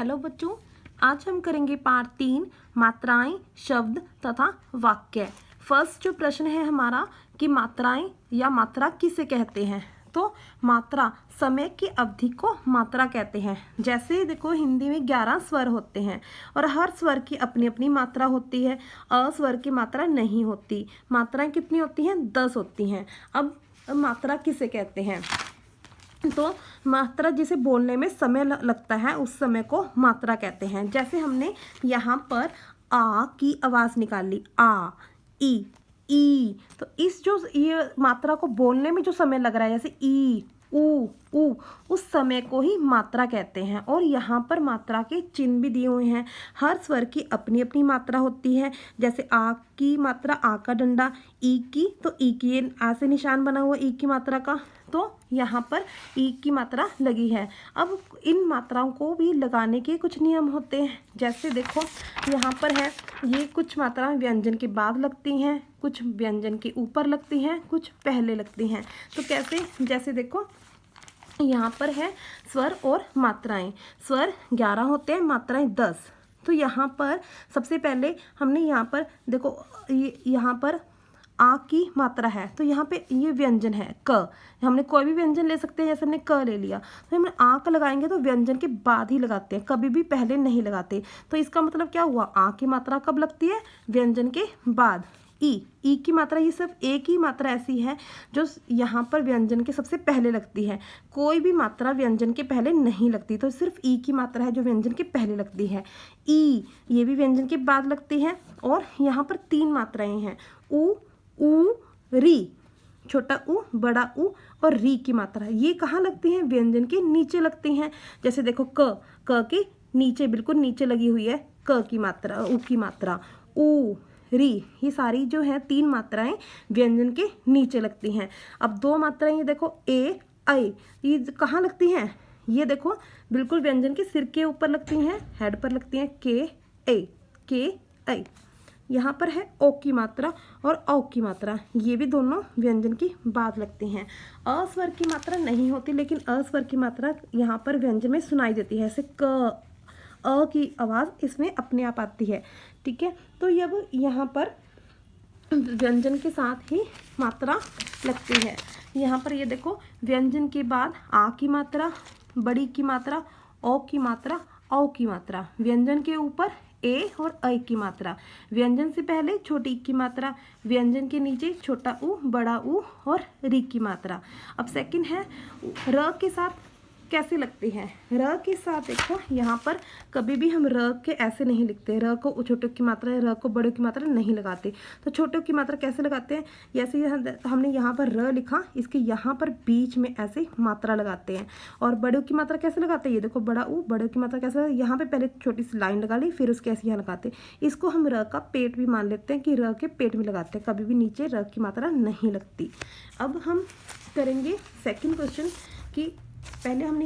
Hello बच्चों, आज हम करेंगे पार्ट 3 मात्राएं, शब्द तथा वाक्य। फर्स्ट जो प्रश्न है हमारा कि मात्राएं या मात्रा किसे कहते हैं। तो मात्रा समय की अवधि को मात्रा कहते हैं। जैसे देखो हिंदी में 11 स्वर होते हैं और हर स्वर की अपनी अपनी मात्रा होती है। अस्वर की मात्रा नहीं होती। मात्राएं कितनी होती हैं? 10 होती हैं। अब मात्रा किसे कहते हैं? तो मात्रा जिसे बोलने में समय लगता है उस समय को मात्रा कहते हैं। जैसे हमने यहाँ पर आ की आवाज़ निकाली, आ, ई, तो इस जो ये मात्रा को बोलने में जो समय लग रहा है, जैसे ई, ऊ, उस समय को ही मात्रा कहते हैं। और यहाँ पर मात्रा के चिन्ह भी दिए हुए हैं। हर स्वर की अपनी अपनी मात्रा होती है। जैसे आ की मात्रा आ का डंडा, ई की तो ई की ऐसे निशान बना हुआ ई की मात्रा का, तो यहाँ पर ई की मात्रा लगी है। अब इन मात्राओं को भी लगाने के कुछ नियम होते हैं। जैसे देखो यहाँ पर है, ये कुछ मात्राएं व्यंजन के बाद लगती हैं, कुछ व्यंजन के ऊपर लगती हैं, कुछ पहले लगती हैं। तो कैसे? जैसे देखो यहाँ पर है स्वर और मात्राएं। स्वर 11 होते हैं, मात्राएं 10। तो यहाँ पर सबसे पहले हमने यहाँ पर देखो, यहाँ पर आ की मात्रा है तो यहाँ पे ये व्यंजन है क। हमने कोई भी व्यंजन ले सकते हैं, जैसे हमने क ले लिया तो हमने आ का लगाएंगे तो व्यंजन के बाद ही लगाते हैं, कभी भी पहले नहीं लगाते। तो इसका मतलब क्या हुआ? आ की मात्रा कब लगती है? व्यंजन के बाद। ई की मात्रा, ये सिर्फ एक ही मात्रा ऐसी है जो यहाँ पर व्यंजन के सबसे पहले लगती है। कोई भी मात्रा व्यंजन के पहले नहीं लगती, तो सिर्फ ई की मात्रा है जो व्यंजन के पहले लगती है। ई ये भी व्यंजन के बाद लगती है। और यहाँ पर 3 मात्राएं हैं, ऊ, री, छोटा ऊ, बड़ा ऊ और री की मात्रा। ये कहाँ लगती हैं? व्यंजन के नीचे लगती हैं। जैसे देखो क के नीचे, बिल्कुल नीचे लगी हुई है क की मात्रा, ऊ की मात्रा, ऊ, री, ये सारी जो है 3 मात्राएं व्यंजन के नीचे लगती हैं। अब 2 मात्राएं ये देखो ए, ऐ, ये कहाँ लगती हैं? ये देखो बिल्कुल व्यंजन के सिर के ऊपर लगती हैं, हेड पर लगती हैं, के, ऐ। यहाँ पर है ओ की मात्रा और औ की मात्रा, ये भी दोनों व्यंजन की बाद लगती हैं। अस्वर की मात्रा नहीं होती, लेकिन अस्वर की मात्रा यहाँ पर व्यंजन में सुनाई देती है। ऐसे क, अ की आवाज़ इसमें अपने आप आती है। ठीक है, तो अब यहाँ पर व्यंजन के साथ ही मात्रा लगती है। यहाँ पर ये देखो व्यंजन के बाद आ की मात्रा, बड़ी की मात्रा, ओ की मात्रा, औ की मात्रा, व्यंजन के ऊपर ए और ऐ की मात्रा, व्यंजन से पहले छोटी की मात्रा, व्यंजन के नीचे छोटा ऊ, बड़ा ऊ और री की मात्रा। अब सेकंड है र के साथ कैसे लगती है। र के साथ देखो यहाँ पर कभी भी हम र के ऐसे नहीं लिखते, र को छोटों की मात्रा है, र को बड़ों की मात्रा नहीं लगाते। तो छोटों की मात्रा कैसे लगाते हैं? जैसे हमने यहाँ पर र लिखा, इसके यहाँ पर बीच में ऐसे मात्रा लगाते हैं। और बड़ों की मात्रा कैसे लगाते हैं? ये देखो बड़ा ऊ, बड़ों की मात्रा कैसे, यहाँ पे पहले छोटी सी लाइन लगा ली, फिर उसके ऐसे यहाँ लगाते। इसको हम र का पेट भी मान लेते हैं कि र के पेट में लगाते हैं, कभी भी नीचे र की मात्रा नहीं लगती। अब हम करेंगे सेकेंड क्वेश्चन कि पहले हमने